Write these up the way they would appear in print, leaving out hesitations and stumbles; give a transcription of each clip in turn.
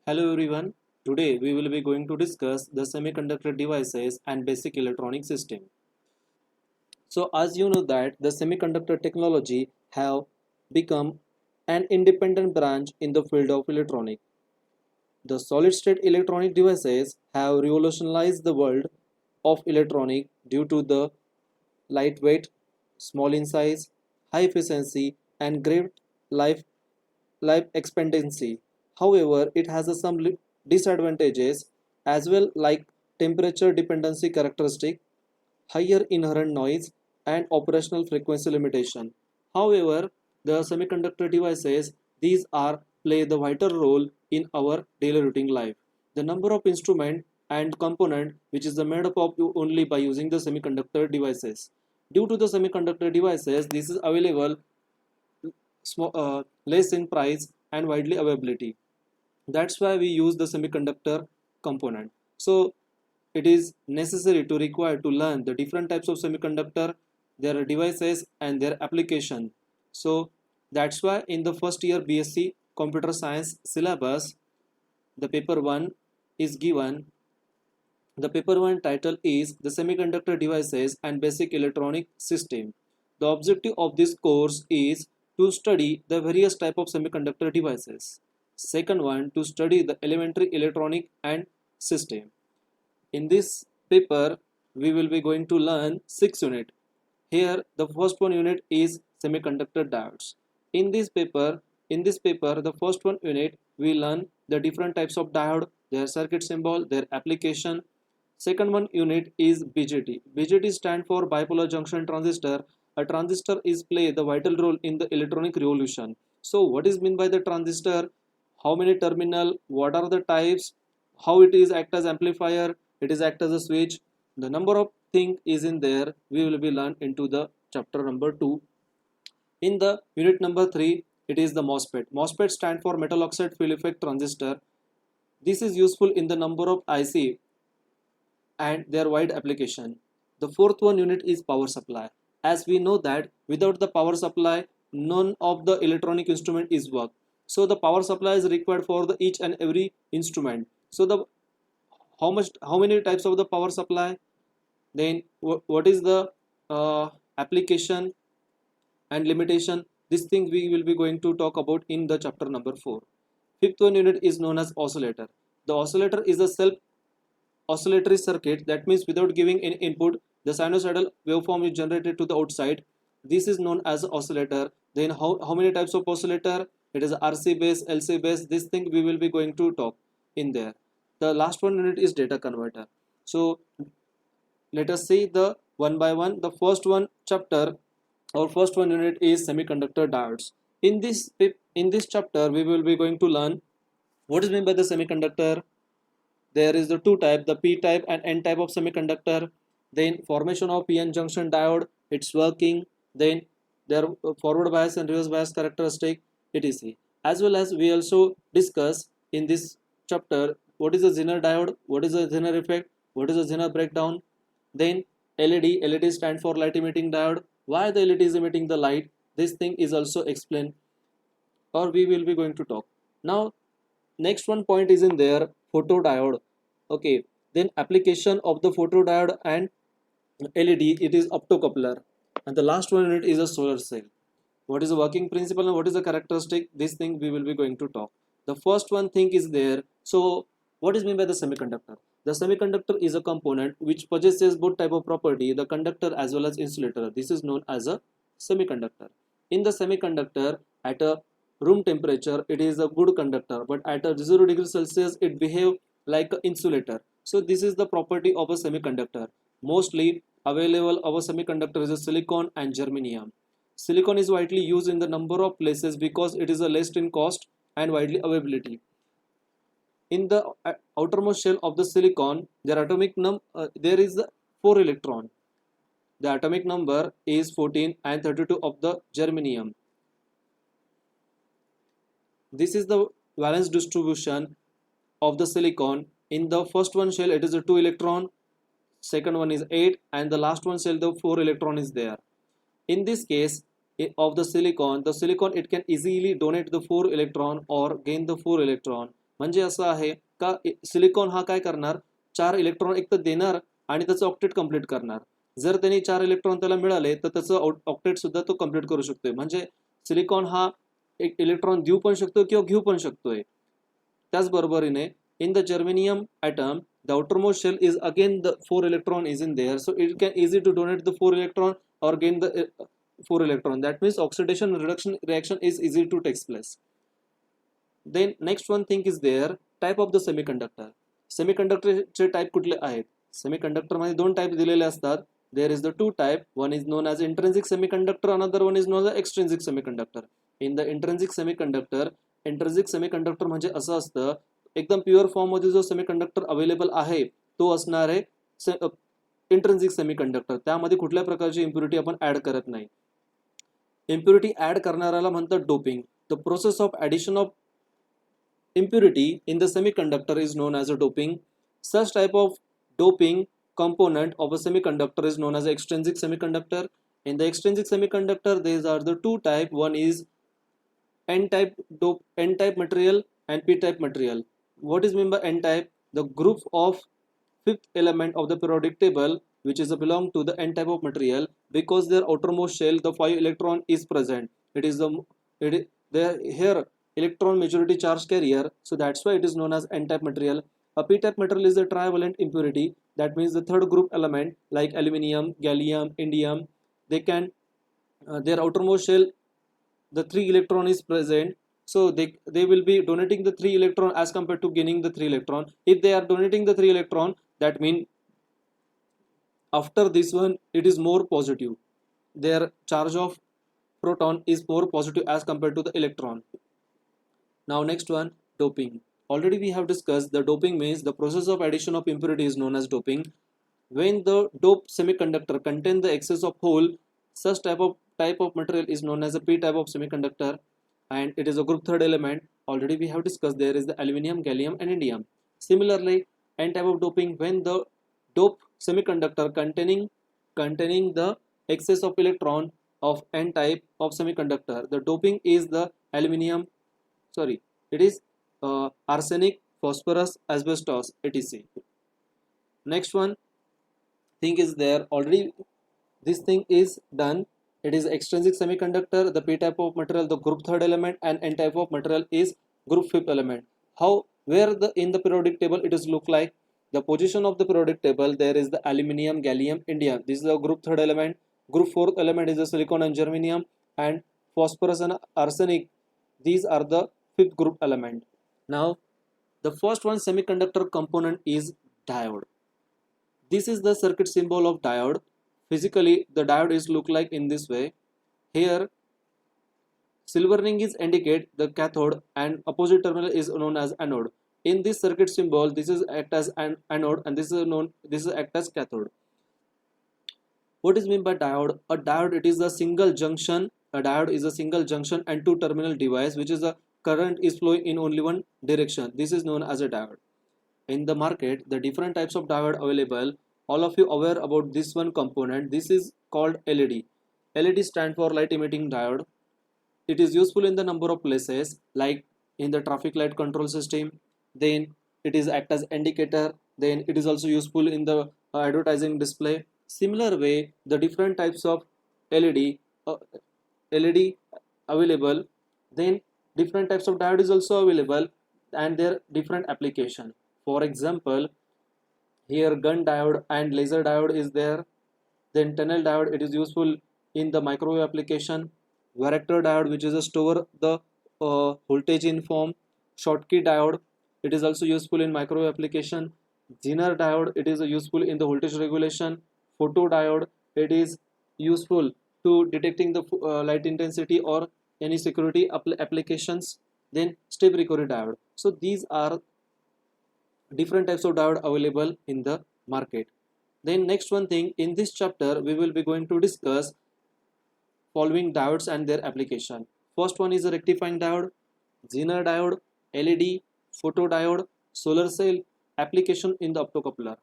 Hello everyone. Today we will be going to discuss the semiconductor devices and basic electronic system. So as you know that the semiconductor technology have become an independent branch in the field of electronics. The solid state electronic devices have revolutionized the world of electronics due to the lightweight, small in size, high efficiency and great life life expectancy. However, it has some disadvantages as well, like temperature dependency characteristic, higher inherent noise, and operational frequency limitation. However, the semiconductor devices, these are play the vital role in our daily routine life. The number of instrument and component which is made up of only by using the semiconductor devices. Due to the semiconductor devices, this is available less in price and widely availability. That's why we use the semiconductor component. So it is necessary to require to learn the different types of semiconductor, their devices and their application. So that's why in the first year BSc computer science syllabus, the paper 1 is given. The paper 1 title is the semiconductor devices and basic electronic system. The objective of this course is to study the various type of semiconductor devices. Second one, to study the elementary electronic and system. In this paper, we will be going to learn 6 unit. Here, the first one unit is semiconductor diodes. In this paper, the first one unit we learn the different types of diode, their circuit symbol, their application. Second one unit is BJT. BJT stand for bipolar junction transistor. A transistor is play the vital role in the electronic revolution. So what is mean by the transistor? How many terminal? What are the types? How it is act as amplifier? It is act as a switch. The number of thing is in there. We will be learn into the chapter number 2. In the unit number 3, it is the MOSFET. MOSFET stand for metal oxide field effect transistor. This is useful in the number of IC and their wide application. The fourth one unit is power supply. As we know that without the power supply, none of the electronic instrument is work. So the power supply is required for the each and every instrument. So the how many types of the power supply? Then what is the application and limitation? This thing we will be going to talk about in the chapter number 4. Fifth one unit is known as oscillator. The oscillator is a self oscillatory circuit, that means without giving any input the sinusoidal waveform is generated to the outside. This is known as oscillator. Then how many types of oscillator? It is RC base, LC base. This thing we will be going to talk in there. The last one unit is data converter. So let us see the one by one. The first one chapter or first one unit is semiconductor diodes. In this chapter we will be going to learn what is meant by the semiconductor. There is the two type, the P type and N type of semiconductor. Then formation of PN junction diode, its working, then their forward bias and reverse bias characteristic, etc. As well as we also discuss in this chapter what is a Zener diode, what is a Zener effect, what is a Zener breakdown. Then LED stand for light emitting diode. Why the LED is emitting the light? This thing is also explained or we will be going to talk. Now next one point is in there, photodiode. Okay, then application of the photodiode and LED, it is optocoupler. And the last one unit is a solar cell. What is the working principle and what is the characteristic? This thing we will be going to talk. The first one thing is there. So what is meant by the semiconductor? The semiconductor is a component which possesses both type of property, the conductor as well as insulator. This is known as a semiconductor. In the semiconductor, at a room temperature it is a good conductor, but at a 0 degree Celsius it behave like an insulator. So this is the property of a semiconductor. Mostly available of a semiconductor is a silicon and germanium. Silicon is widely used in the number of places because it is a less in cost and widely availability. In the outermost shell of the silicon, their there is 4 electron. The atomic number is 14 and 32 of the germanium. This is the valence distribution of the silicon. In the first one shell it is a 2 electron, second one is 8 and the last one shell the 4 electron is there. In this case of the silicon it can easily donate the 4 electron or gain the 4 electron. म्हणजे असं आहे का silicon हा काय करणार, 4 electron एक तर देणार आणि त्याचं ऑक्टेट कम्प्लीट करणार. जर त्यांनी 4 इलेक्ट्रॉन त्याला मिळाले तर त्याचं ऑक्टेट सुद्धा तो कम्प्लीट करू शकतोय. म्हणजे सिलिकॉन हा एक इलेक्ट्रॉन देऊ पण शकतो किंवा घेऊ पण शकतोय. त्याचबरोबरीने in the germanium atom the outermost shell is again the 4 electron is in there, so it can easy to donate the 4 electron or gain the 4 electron. That means oxidation and reduction reaction is easy to takes place. Then next one thing is there, type of the semiconductor. Semiconductor चे type कुठले आहेत? Semiconductor मध्ये दोन type दिलेले असतात. There is the two type, one is known as intrinsic semiconductor, another one is known as extrinsic semiconductor. In the intrinsic semiconductor म्हणजे असं असतं, एकदम प्युअर फॉर्म मध्ये जो सेमीकंडक्टर अवेलेबल आहे तो असणार आहे इंट्रिन्सिक सेमीकंडक्टर. त्यामध्ये कुठल्या प्रकारची इम्प्युरिटी आपण ऍड करत नाही. इम्प्युरिटी ऍड करणाऱ्याला म्हणतात doping. The process of addition of impurity in the semiconductor is known as a doping. Such type of doping component of a semiconductor is known as extrinsic semiconductor. In the extrinsic semiconductor, these are the two type. One is n-type material and p-type material. What is meant by n-type? The group of fifth element of the periodic table, which is belong to the n-type of material, because their outermost shell the 5 electron is present. Here electron majority charge carrier, so that's why it is known as n-type material. A p-type material is a trivalent impurity. That means the third group element like aluminium, gallium, indium, they can their outermost shell the 3 electron is present, so they will be donating the 3 electron as compared to gaining the 3 electron. If they are donating the 3 electron, that means after this one it is more positive, their charge of proton is more positive as compared to the electron. Now next one, doping. Already we have discussed the doping means the process of addition of impurity is known as doping. When the doped semiconductor contain the excess of hole, such type of material is known as a p-type of semiconductor, and it is a group third element. Already we have discussed there is the aluminium, gallium and indium. Similarly, n-type of doping, when the doped semiconductor containing the excess of electron of n-type of semiconductor, the doping is the it is arsenic, phosphorus, asbestos, etc. Next one thing is there, already this thing is done. It is extrinsic semiconductor, the p-type of material the group third element, and n-type of material is group fifth element. How, where the in the periodic table it is look like? The position of the periodic table, there is the aluminium, gallium, indium, this is the group third element. Group fourth element is the silicon and germanium, and phosphorus and arsenic, these are the fifth group element. Now the first one semiconductor component is diode. This is the circuit symbol of diode. Physically the diode is look like in this way. Here silver ring is indicate the cathode and opposite terminal is known as anode. In this circuit symbol, this is act as an anode and this is act as cathode. What is meant by diode? A diode, it is a single junction. A diode is a single junction and two terminal device which is a current is flowing in only one direction. This is known as a diode. In the market, the different types of diode available. All of you aware about this one component. This is called LED. LED stand for light emitting diode. It is useful in the number of places like in the traffic light control system. Then it is act as indicator. Then it is also useful in the advertising display. Similar way, the different types of LED available. Then different types of diode is also available and their different application. For example, here gun diode and laser diode is there. Then tunnel diode, it is useful in the microwave application. Varactor diode, which is a store the voltage in form. Schottky diode, it is also useful in microwave application. Zener diode, it is useful in the voltage regulation. Photodiode, it is useful to detecting the light intensity or any security applications. Then step recovery diode. So these are different types of diode available in the market. Then next one thing, in this chapter we will be going to discuss following diodes and their application. First one is a rectifying diode, Zener diode, LED, photodiode, solar cell, application in the optocoupler.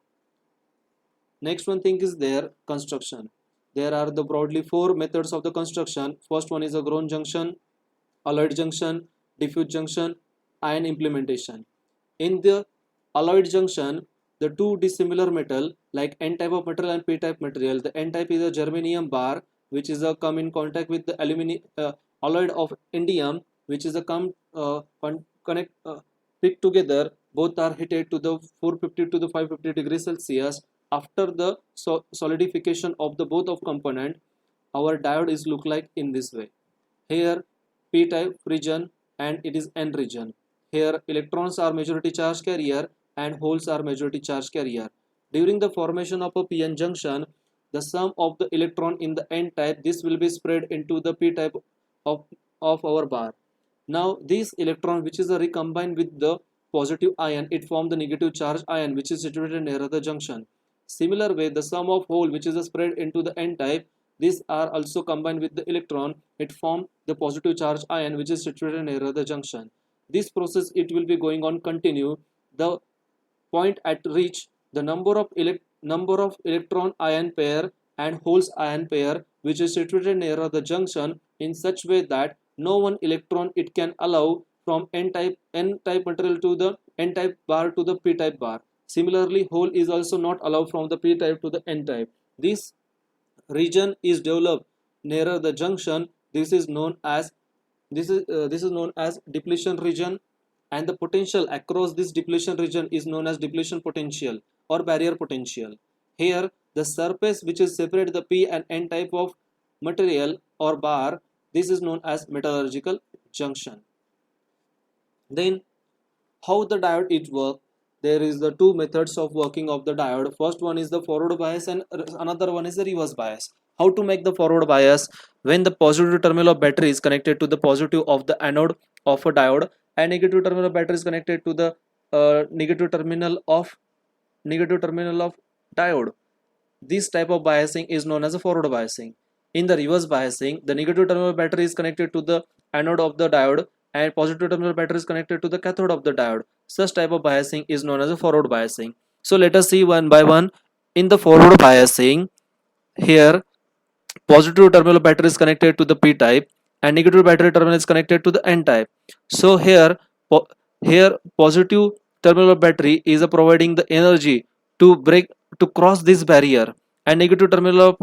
Next one thing is their construction. There are the broadly 4 methods of the construction. First one is a ground junction, alloy junction, diffuse junction, ion implementation. In the alloyed junction, the two dissimilar metal like N type of material and P type material. The N type is a germanium bar, which is a come in contact with the aluminum alloyed of indium, which is a connect pick together. Both are heated to the 450 to the 550 degrees Celsius. After the solidification of the both of component, our diode is look like in this way. Here P type region and it is N region. Here electrons are majority charge carrier and holes are majority charge carrier. During the formation of a p-n junction, the sum of the electron in the N type, this will be spread into the P type of, of our bar. Now this electron which is recombined with the positive ion, it forms the negative charge ion which is situated near the junction. Similar way, the sum of hole which is spread into the N type, these are also combined with the electron, it forms the positive charge ion which is situated near the junction. This process it will be going on continue. The point at which the number of electron ion pair and holes ion pair which is situated near the junction in such way that no one electron it can allow from n type material to the N type bar to the P type bar. Similarly, hole is also not allowed from the P type to the N type. This region is developed nearer the junction. This is known as depletion region, and the potential across this depletion region is known as depletion potential or barrier potential. Here the surface which is separate the P and N type of material or bar, this is known as metallurgical junction. Then how the diode it work? There is the two methods of working of the diode. First one is the forward bias and another one is the reverse bias. How to make the forward bias? When the positive terminal of battery is connected to the positive of the anode of a diode and negative terminal of battery is connected to the negative terminal of diode, this type of biasing is known as a forward biasing. In the reverse biasing, the negative terminal battery is connected to the anode of the diode and positive terminal battery is connected to the cathode of the diode. Such type of biasing is known as a forward biasing. So let us see one by one. In the forward biasing, here positive terminal battery is connected to the P type and negative battery terminal is connected to the N type. So here positive terminal battery is providing the energy to cross this barrier, and negative terminal of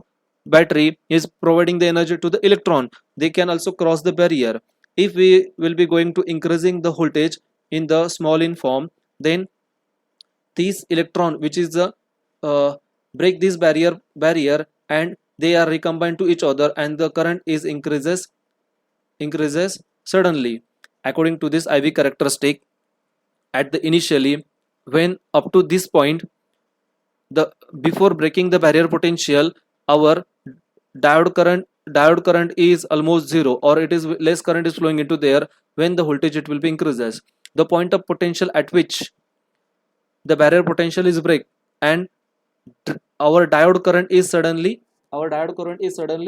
battery is providing the energy to the electron. They can also cross the barrier. If we will be going to increasing the voltage in the small in form, then these electron which is the break this barrier and they are recombined to each other and the current is increases suddenly. According to this IV characteristic, at the initially when up to this point, the before breaking the barrier potential, our diode current is almost zero or it is less current is flowing into there. When the voltage it will be increases, the point of potential at which the barrier potential is break and our diode current is suddenly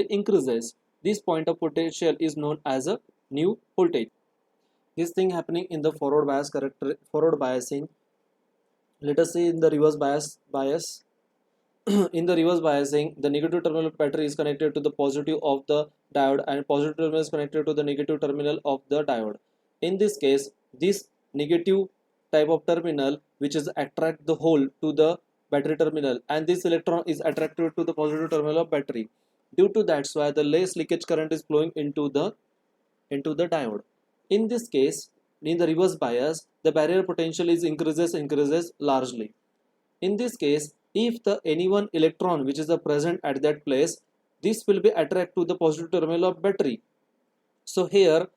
increases. This point of potential is known as a new voltage. This thing happening in the forward biasing. Let us see in the reverse bias. In the reverse biasing, the negative terminal of battery is connected to the positive of the diode and positive terminal is connected to the negative terminal of the diode. In this case, this negative type of terminal which is attract the hole to the battery terminal and this electron is attracted to the positive terminal of battery. Due to that's why the less leakage current is flowing into the diode. In this case, in the reverse bias, the barrier potential is increases largely. In this case, if the any one electron which is present at that place, this will be attract to the positive terminal of battery. So here,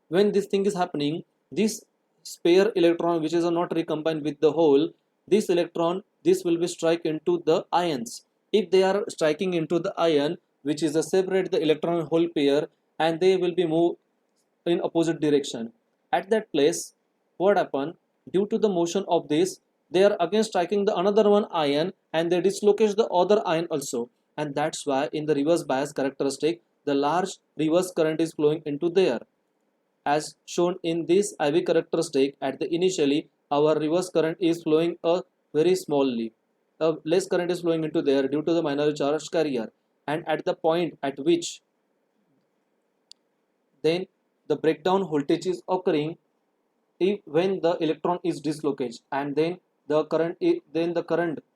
when this thing is happening, this spare electron which is not recombined with the hole, this electron, this will be strike into the ions. If they are striking into the ion, which is a separate the electron hole pair, and they will be moved in opposite direction. At that place, what happen? Due to the motion of this, they are again striking the another one ion and they dislocate the other ion also, and that's why in the reverse bias characteristic, the large reverse current is flowing into there. As shown in this IV characteristic, at the initially our reverse current is flowing a very smallly, less current is flowing into there due to the minor charge carrier, and at the point at which then the breakdown voltage is occurring, if when the electron is dislocated, and then the current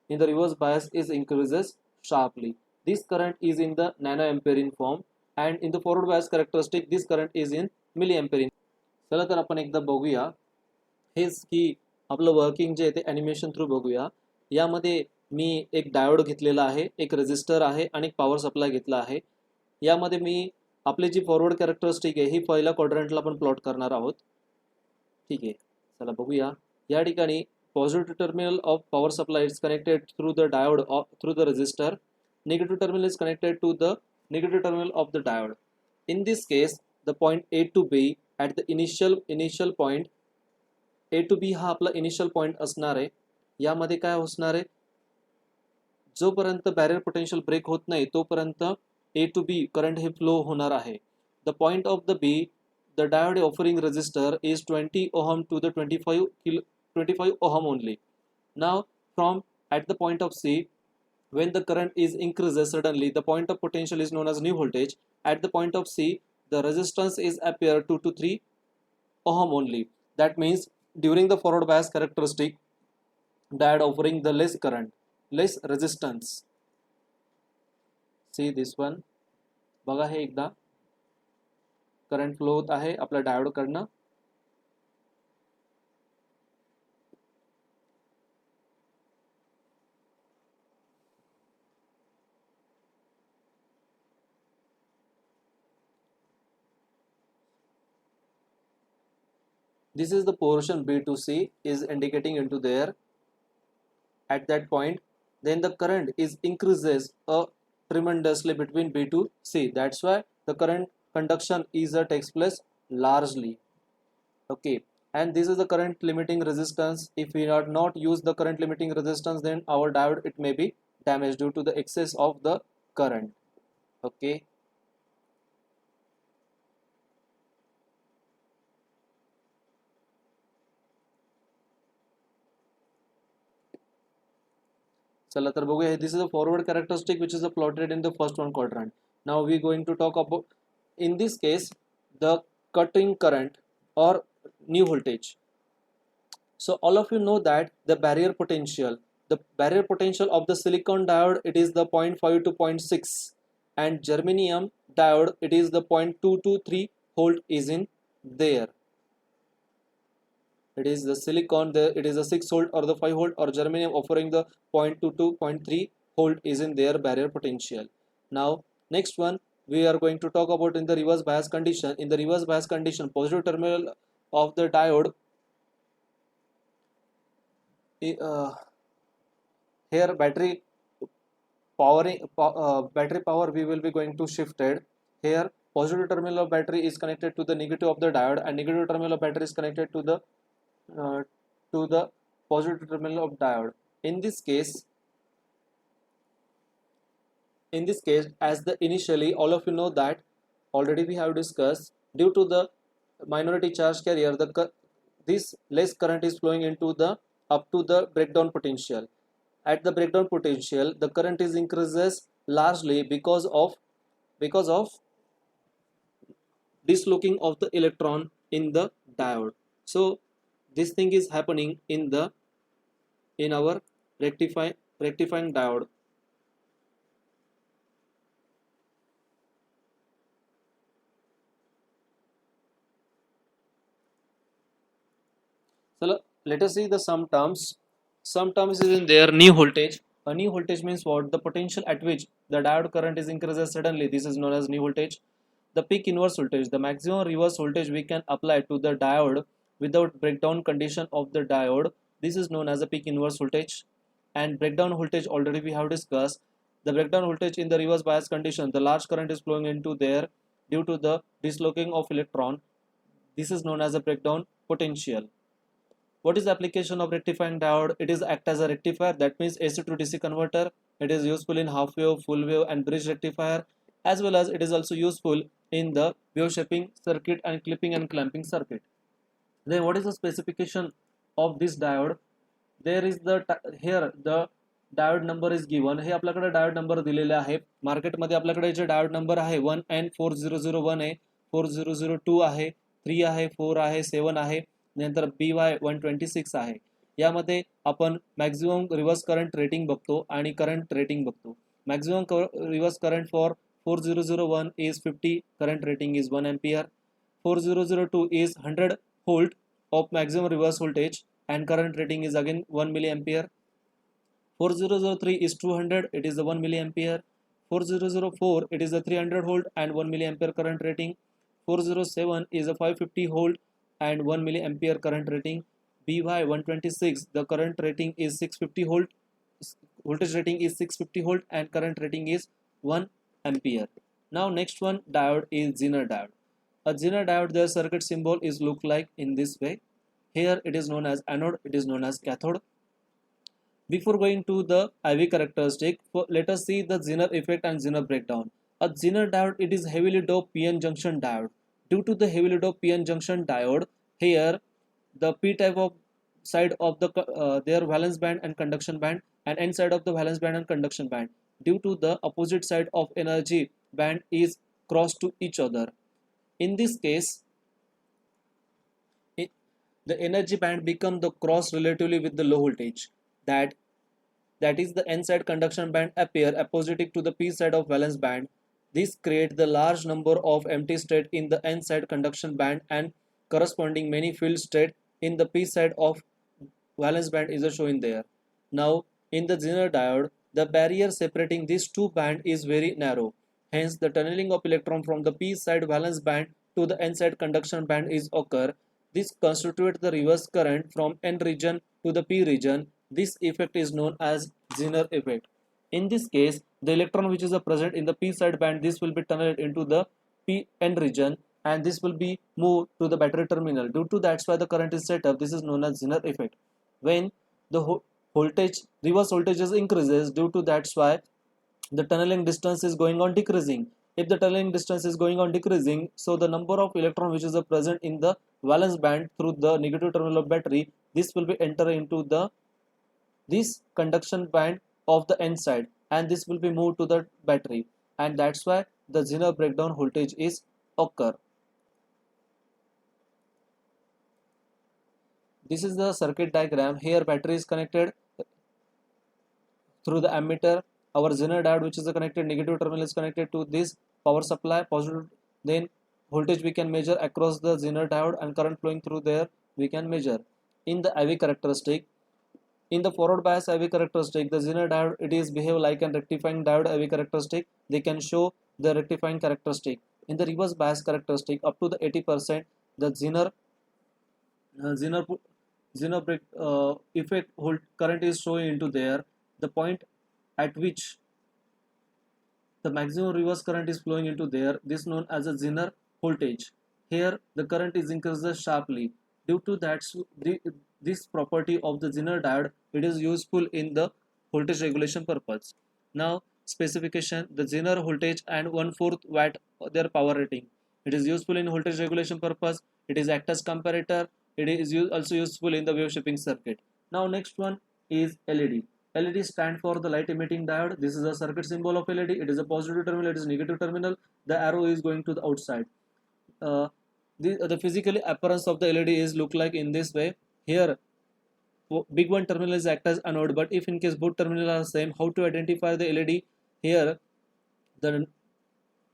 in the reverse bias is increases sharply. This current is in the nanoampere in form, and in the forward bias characteristic this current is in milliampere in. चला तर आपण एकदा बघूया हेच की आपलं working जे आहे ते animation through बघूया. यामध्ये मी एक डायोड घेतलेला आहे, एक रेजिस्टर आहे आणि एक पॉवर सप्लाय घेतला आहे. यामध्ये मी आपली जी फॉरवर्ड कॅरेक्टरिस्टिक आहे ही पहिल्या क्वाड्रंटला आपण प्लॉट करणार आहोत. ठीक आहे, चला बघूया. या ठिकाणी positive terminal of power supply is connected through the diode through the resistor. Negative terminal is connected to the negative terminal of the diode. In this case, the point A to B at the initial point, A to B हा आपला initial point असणार आहे. यामध्ये काय असणार आहे, जोपर्यंत barrier potential break होत नाही तोपर्यंत A to B करंट हे फ्लो होणार आहे. The point of the B, the diode offering resistor is 20 ohm to the 25 ohm only. Now from at the point of C, when the current is increases suddenly, the point of potential is known as new voltage. At the point of C, the resistance is appear 2 to 3 ohm only. That means during the forward bias characteristic, diode offering the less current, less resistance. See this one, बघा हे एकदा current flow होत आहे आपल्या diode कडनं. This is the portion B to C is indicating into there. At that point, then the current is increases tremendously between B to C. That's why the current conduction is takes place largely. Okay, and this is the current limiting resistance. If we are not use the current limiting resistance, then our diode it may be damaged due to the excess of the current. Okay. चला तर बघूया. This is a forward characteristic which is plotted in the first one quadrant. Now we going to talk about in this case the cutting current or new voltage. So all of you know that the barrier potential of the silicon diode it is the 0.5 to 0.6, and germanium diode it is the 0.2 to 3 volt is in there. It is the silicon, it is a 6 volt or the 5 volt, or germanium offering the 0.2 to 0.3 volt is in their barrier potential. Now next one we are going to talk about in the reverse bias condition. In the reverse bias condition, positive terminal of the diode here battery power we will be going to shifted. Here positive terminal of battery is connected to the negative of the diode, and negative terminal of battery is connected to the positive terminal of diode. In this case, as the initially all of you know that already we have discussed, due to the minority charge carrier this less current is flowing into the up to the breakdown potential. At the breakdown potential the current is increases largely because of dislocating of the electron in the diode. So this thing is happening in our rectifying diode. So let us see the sum terms. Sum terms is in there new voltage. A new voltage means what? The potential at which the diode current is increases suddenly. This is known as new voltage. The peak inverse voltage, the maximum reverse voltage we can apply to the diode without breakdown condition of the diode. This is known as a peak inverse voltage. And breakdown voltage already we have discussed. The breakdown voltage in the reverse bias condition, the large current is flowing into there due to the dislocating of electron. This is known as a breakdown potential. What is the application of rectifying diode? It is act as a rectifier, that means AC to DC converter. It is useful in half wave, full wave and bridge rectifier, as well as it is also useful in the wave shaping circuit and clipping and clamping circuit. Then what is the specification of this diode? There is here the diode number is given. हे आपल्याकडे diode number दिलेले आहे. मार्केटमध्ये आपल्याकडे जे diode number आहे 1N4001 आहे, 4002 आहे, 3 आहे, 4 आहे, 7 आहे, नंतर BY126 आहे. यामध्ये आपण मॅक्झिमम रिव्हर्स करंट रेटिंग बघतो आणि करंट रेटिंग बघतो. Maximum reverse current for 4001 is 50, current rating is 1 ampere. 4002 is 100 volt of maximum reverse voltage and current rating is again 1 milliampere. 4003 is 200, it is the 1 milliampere. 4004 it is a 300 volt and 1 milliampere current rating. 407 is a 550 volt and 1 milliampere current rating. BY126 the current rating is 650 volt, voltage rating is 650 volt and current rating is 1 ampere. Now next one diode is Zener diode. A Zener diode, their circuit symbol is look like in this way. Here it is known as anode, it is known as cathode. Before going to the IV characteristic, let us see the Zener effect and Zener breakdown. A Zener diode, it is heavily doped PN junction diode. Due to the heavily doped PN junction diode, here the P type of side of the their valence band and conduction band and N side of the valence band and conduction band, due to the opposite side of energy band is crossed to each other. In this case, the energy band become the cross relatively with the low voltage. That is the N side conduction band appear opposite to the P side of valence band. This create the large number of empty state in the N side conduction band and corresponding many field state in the P side of valence band is shown there. Now in the Zener diode, the barrier separating these two bands is very narrow. Hence the tunneling of electron from the P side valence band to the N side conduction band is occur. This constitutes the reverse current from N region to the P region. This effect is known as Zener effect. In this case, the electron which is present in the P side band, this will be tunneled into the N region and this will be moved to the battery terminal. Due to that's why the current is set up. This is known as Zener effect. When the voltage, reverse voltages increases, due to that's why the tunneling distance is going on decreasing. If the tunneling distance is going on decreasing, so the number of electron which is present in the valence band through the negative terminal of battery, this will be enter into the this conduction band of the N side and this will be moved to the battery, and that's why the Zener breakdown voltage is occur. This is the circuit diagram. Here battery is connected through the ammeter. Our Zener diode which is connected, negative terminal is connected to this power supply, positive, then voltage we can measure across the Zener diode and current flowing through there we can measure. In the IV characteristic, in the forward bias IV characteristic, the Zener diode, it is behave like a rectifying diode IV characteristic. They can show the rectifying characteristic. In the reverse bias characteristic, up to the 80%, the Zener break effect current is showing into there. The point at which the maximum reverse current is flowing into there, this is known as a Zener voltage. Here the current is increases sharply. Due to that, this property of the Zener diode, it is useful in the voltage regulation purpose. Now specification, the Zener voltage and 1/4 watt their power rating. It is useful in voltage regulation purpose. It is act as comparator. It is also useful in the wave shaping circuit. Now next one is LED. LED stand for the light emitting diode. This is a circuit symbol of LED. It is a positive terminal, it is negative terminal. The arrow is going to the outside. The physical appearance of the LED is look like in this way. Here big one terminal is act as anode, but if in case both terminals are same, how to identify the LED? Here the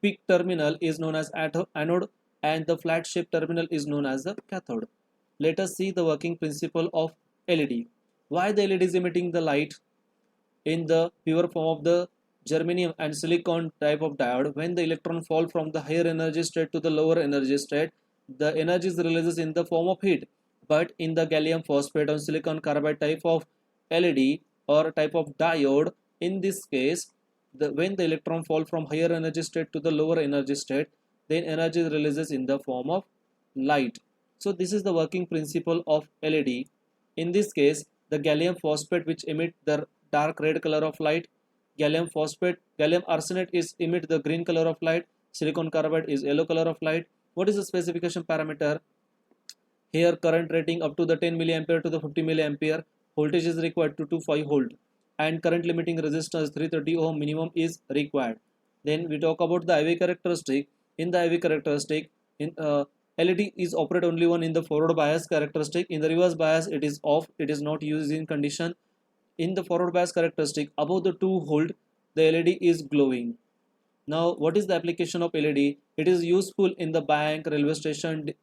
peak terminal is known as anode and the flat shaped terminal is known as the cathode. Let us see the working principle of LED. Why the LED is emitting the light in the pure form of the germanium and silicon type of diode? When the electron fall from the higher energy state to the lower energy state, the energy is released in the form of heat. But in the gallium phosphate or silicon carbide type of LED or type of diode, in this case, when the electron fall from higher energy state to the lower energy state, then energy is releases in the form of light. So this is the working principle of LED. In this case, the gallium phosphate which emit the dark red color of light, gallium arsenate is emit the green color of light, silicon carbide is yellow color of light. What is the specification parameter? Here current rating up to the 10 milliampere to the 50 milliampere, voltage is required to 5 volt and current limiting resistance 330 ohm minimum is required. Then we talk about the IV characteristic. In the IV characteristic, LED is operate only one in the forward bias characteristic. In the reverse bias it is off, it is not used in condition. In the forward bias characteristic above the 2 volt the LED is glowing. Now what is the application of LED? It is useful in the bank, railway station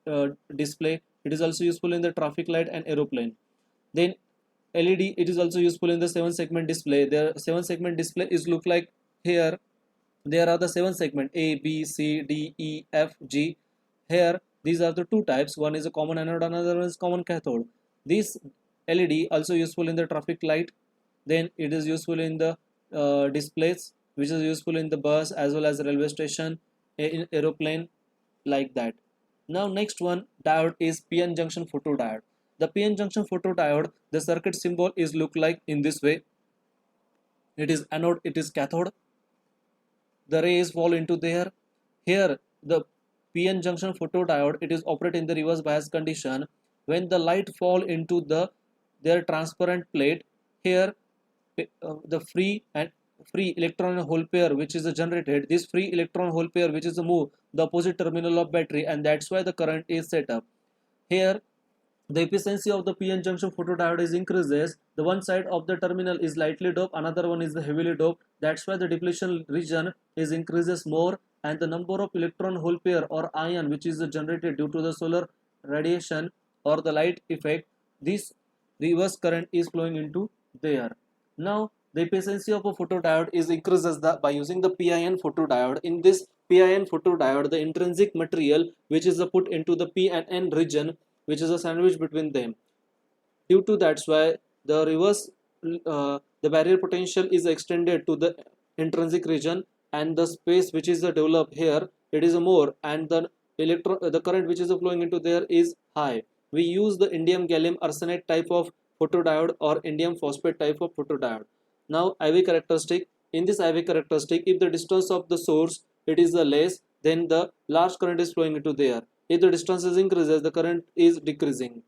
display. It is also useful in the traffic light and aeroplane. Then LED, it is also useful in the 7 segment display. There 7 segment display is look like here. There are the 7 segment A, B, C, D, E, F, G. Here these are the 2 types. One is a common anode, another one is common cathode. This LED also useful in the traffic light. Then it is useful in the displays, which is useful in the bus as well as railway station, in aeroplane, like that. Now next one diode is PN junction photodiode. The PN junction photodiode, the circuit symbol is look like in this way. It is anode, it is cathode. The rays fall into there. Here the PN junction photodiode, it is operate in the reverse bias condition. When the light fall into their transparent plate, here the free electron and hole pair which is generated, this free electron hole pair which is move the opposite terminal of battery, and that's why the current is set up. Here the efficiency of the PN junction photodiode is increases. The one side of the terminal is lightly doped, another one is the heavily doped. That's why the depletion region is increases more, and the number of electron hole pair or ion which is generated due to the solar radiation or the light effect, this reverse current is flowing into there. Now the efficiency of a photodiode is increases by using the PIN photodiode. In this PIN photodiode, the intrinsic material which is put into the P and N region, which is a sandwich between them. Due to that's why the reverse the barrier potential is extended to the intrinsic region, and the space which is developed here, it is more, and the current which is flowing into there is high. We use the indium gallium arsenide type of photodiode or indium phosphate type of photodiode. Now IV characteristic. In this IV characteristic, if the distance of the source it is less, then the large current is flowing into there. If the distance is increases, the current is decreasing.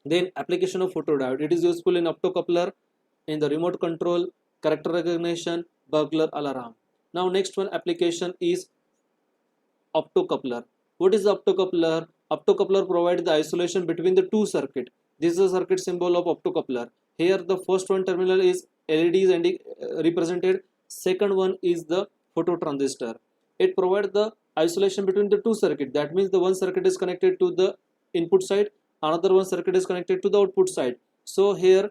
Then application of photodiode. It is useful in optocoupler, in the remote control, character recognition, burglar alarm. Now next one application is optocoupler. What is the optocoupler? Optocoupler provides the isolation between the two circuit. This is a circuit symbol of optocoupler. Here the first one terminal is LEDs and represented. Second one is the phototransistor. It provides the isolation between the two circuit. That means the one circuit is connected to the input side, another one circuit is connected to the output side. So here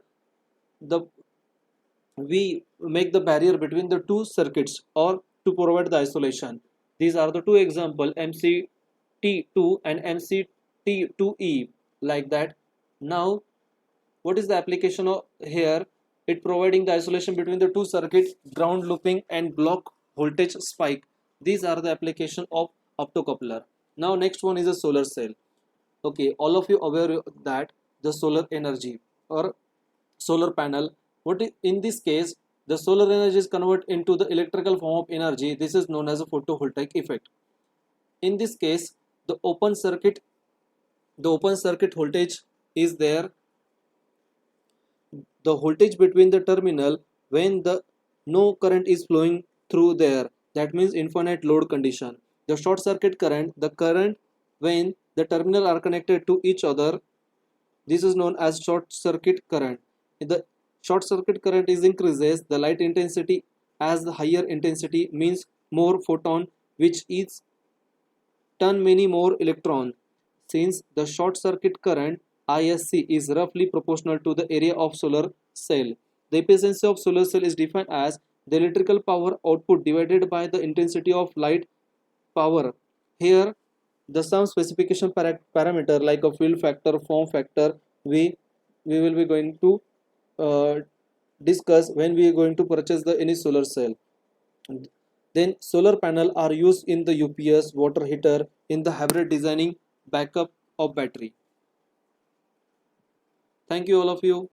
we make the barrier between the two circuits or to provide the isolation. These are the two example, MCT2 and MCT2E, like that. Now what is the application of here? It providing the isolation between the two circuits, ground looping and block voltage spike. These are the application of optocoupler. Now next one is a solar cell. Okay, all of you aware that the solar energy or solar panel, in this case the solar energy is converted into the electrical form of energy. This is known as a photovoltaic effect. In this case the open circuit voltage is there. The voltage between the terminal when the no current is flowing through there, that means infinite load condition. The short circuit current, the current when the terminal are connected to each other, this is known as short circuit current. The short circuit current is increases the light intensity, as the higher intensity means more photon which is turn many more electron. Since the short circuit current ISC is roughly proportional to the area of solar cell. The efficiency of solar cell is defined as the electrical power output divided by the intensity of light power. Here the some specification parameter like a fill factor, form factor, we will be going to discuss when we are going to purchase any solar cell. Then solar panel are used in the UPS, water heater, in the hybrid designing, backup of battery. Thank you all of you.